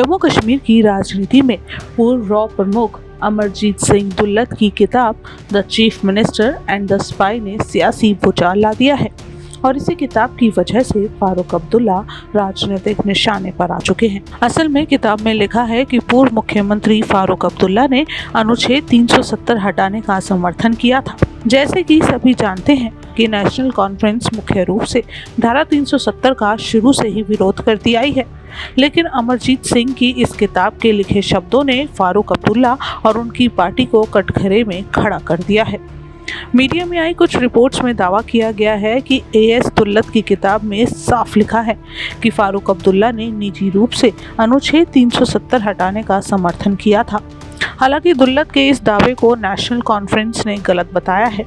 जम्मू कश्मीर की राजनीति में पूर्व रॉ प्रमुख अमरजीत सिंह दुल्लत की किताब the chief minister and the spy ने सियासी भूचाल ला दिया है और इसी किताब की वजह से फारूक अब्दुल्ला राजनीतिक निशाने पर आ चुके हैं। असल में किताब में लिखा है कि पूर्व मुख्यमंत्री फारूक अब्दुल्ला ने अनुच्छेद 370 हटाने का समर्थन किया था। जैसे कि सभी जानते हैं कि नेशनल कॉन्फ्रेंस मुख्य रूप से धारा 370 का शुरू से ही विरोध करती आई है, लेकिन अमरजीत सिंह की इस किताब के लिखे शब्दों ने फारूक अब्दुल्ला और उनकी पार्टी को कटघरे में खड़ा कर दिया है। मीडिया में आई कुछ रिपोर्ट्स में दावा किया गया है कि एएस दुल्लत की किताब में साफ लिखा है कि फारूक अब्दुल्ला ने निजी रूप से अनुच्छेद 370 हटाने का समर्थन किया था। हालांकि दुल्लत के इस दावे को नेशनल कॉन्फ्रेंस ने गलत बताया है।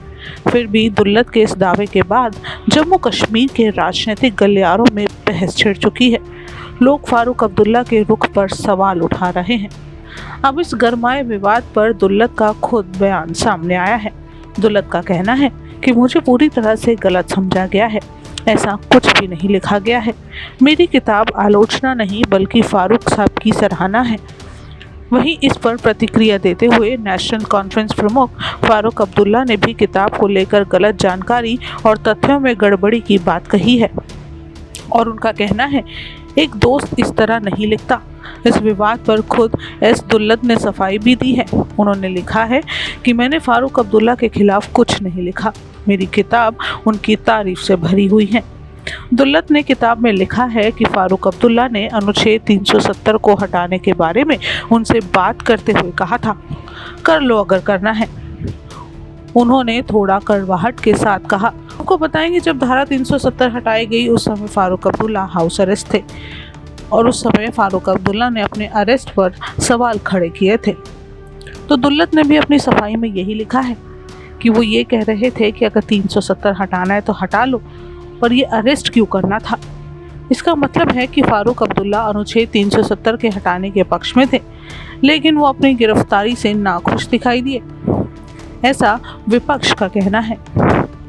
फिर भी दुल्लत के इस दावे के बाद जम्मू कश्मीर के राजनीतिक गलियारों में बहस छिड़ चुकी है। लोग फारूक अब्दुल्ला के रुख पर सवाल उठा रहे हैं। अब इस गरमाए विवाद पर दुल्लत का खुद बयान सामने आया है। दुल्लत का कहना है कि मुझे पूरी तरह से गलत समझा गया है, ऐसा कुछ भी नहीं लिखा गया है। मेरी किताब आलोचना नहीं बल्कि फारूक साहब की सराहना है। वहीं इस पर प्रतिक्रिया देते हुए नेशनल कॉन्फ्रेंस प्रमुख फारूक अब्दुल्ला ने भी किताब को लेकर गलत जानकारी और तथ्यों में गड़बड़ी की बात कही है और उनका कहना है एक दोस्त इस तरह नहीं लिखता। इस विवाद पर खुद एस दुल्लत ने सफाई भी दी है। उन्होंने लिखा है कि मैंने फारूक अब्दुल्ला के खिलाफ कुछ नहीं लिखा, मेरी किताब उनकी तारीफ से भरी हुई है। दुल्लत ने किताब में लिखा है कि फारूक अब्दुल्ला ने अनुच्छेद 370 को हटाने के बारे में उनसे बात करते हुए कहा था, कर लो अगर करना है। उन्होंने थोड़ा कड़वाहट के साथ कहा, आपको बताएंगे जब धारा 370 हटाई गई उस समय फारूक अब्दुल्ला हाउस अरेस्ट थे और उस समय फारूक अब्दुल्ला ने अपने अरेस्ट पर सवाल खड़े किए थे। तो दुल्लत ने भी अपनी सफाई में यही लिखा है कि वो ये कह रहे थे कि अगर 370 हटाना है तो हटा लो, पर ये अरेस्ट क्यों करना था। इसका मतलब है कि फारूक अब्दुल्ला अनुच्छेद 370 के हटाने के पक्ष में थे, लेकिन वो अपनी गिरफ्तारी से नाखुश दिखाई दिए, ऐसा विपक्ष का कहना है।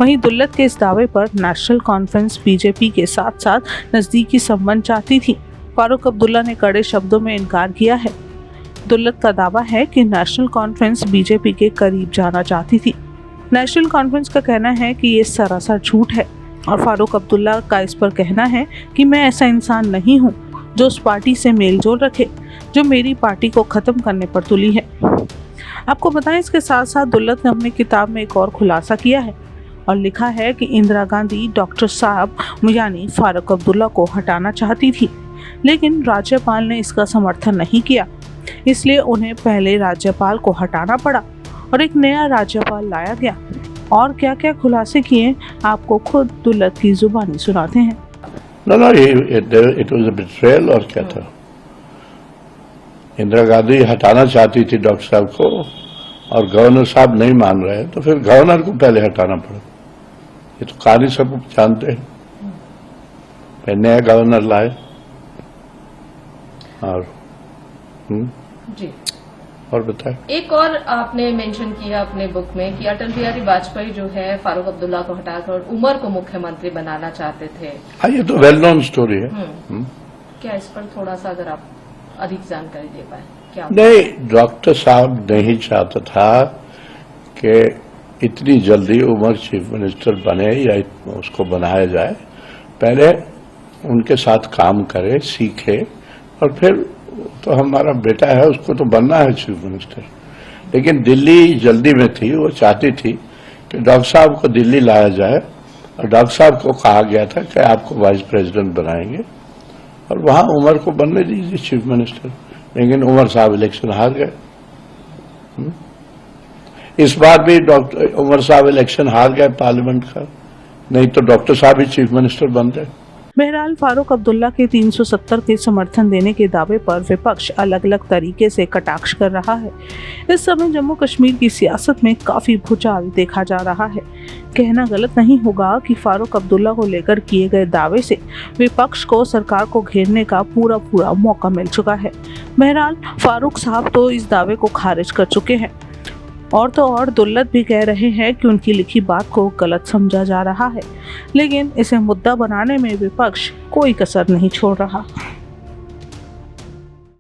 वहीं दुल्लत के इस दावे पर नेशनल कॉन्फ्रेंस बीजेपी के साथ साथ नज़दीकी संबंध चाहती थी। फारूक अब्दुल्ला ने कड़े शब्दों में इनकार किया है। दुल्लत का दावा है कि नेशनल कॉन्फ्रेंस बीजेपी के करीब जाना चाहती थी। नेशनल कॉन्फ्रेंस का कहना है कि ये सरासर झूठ है और फारूक अब्दुल्ला का इस पर कहना है कि मैं ऐसा इंसान नहीं हूँ जो उस पार्टी से मेलजोल रखे जो मेरी पार्टी को ख़त्म करने पर तुली है। आपको बताएं, इसके साथ साथ दुल्लत ने अपनी किताब में एक और खुलासा किया है और लिखा है कि इंदिरा गांधी डॉक्टर साहब यानी फारूक अब्दुल्ला को हटाना चाहती थी, लेकिन राज्यपाल ने इसका समर्थन नहीं किया, इसलिए उन्हें पहले राज्यपाल को हटाना पड़ा और एक नया राज्यपाल लाया गया। और क्या क्या खुलासे किए आपको खुद दुल्लत की जुबानी सुनाते हैं। No, it was a betrayal और क्या था। इंदिरा गांधी हटाना चाहती थी डॉक्टर साहब को और गवर्नर साहब नहीं मान रहे, तो फिर गवर्नर को पहले हटाना पड़ा। ये तो कहानी सब जानते हैं। फिर नया गवर्नर लाए और जी और बताए। एक और आपने मेंशन किया अपने बुक में कि अटल बिहारी वाजपेयी जो है फारूक अब्दुल्ला को हटाकर उमर को मुख्यमंत्री बनाना चाहते थे। हाँ, ये तो वेल नोन स्टोरी है। क्या इस पर थोड़ा सा अगर आप अधिक जानकारी दे पाए क्या? नहीं, डॉक्टर साहब नहीं चाहता था कि इतनी जल्दी उमर चीफ मिनिस्टर बने या उसको बनाया जाए। पहले उनके साथ काम करे, सीखे और फिर तो हमारा बेटा है, उसको तो बनना है चीफ मिनिस्टर। लेकिन दिल्ली जल्दी में थी, वो चाहती थी कि डॉक्टर साहब को दिल्ली लाया जाए और डॉक्टर साहब को कहा गया था कि आपको वाइस प्रेसिडेंट बनाएंगे और वहां उमर को बनने दीजिए चीफ मिनिस्टर। लेकिन उमर साहब इलेक्शन हार गए। इस बार भी डॉक्टर उमर साहब इलेक्शन हार गए पार्लियामेंट का, नहीं तो डॉक्टर साहब ही चीफ मिनिस्टर बनते। बहरहाल फारूक अब्दुल्ला के 370 के समर्थन देने के दावे पर विपक्ष अलग अलग तरीके से कटाक्ष कर रहा है। इस समय जम्मू कश्मीर की सियासत में काफी भूचाल देखा जा रहा है। कहना गलत नहीं होगा कि फारूक अब्दुल्ला को लेकर किए गए दावे से विपक्ष को सरकार को घेरने का पूरा मौका मिल चुका है। बहरहाल फारूक साहब तो इस दावे को खारिज कर चुके हैं और तो और दुल्लत भी कह रहे हैं कि उनकी लिखी बात को गलत समझा जा रहा है, लेकिन इसे मुद्दा बनाने में विपक्ष कोई कसर नहीं छोड़ रहा।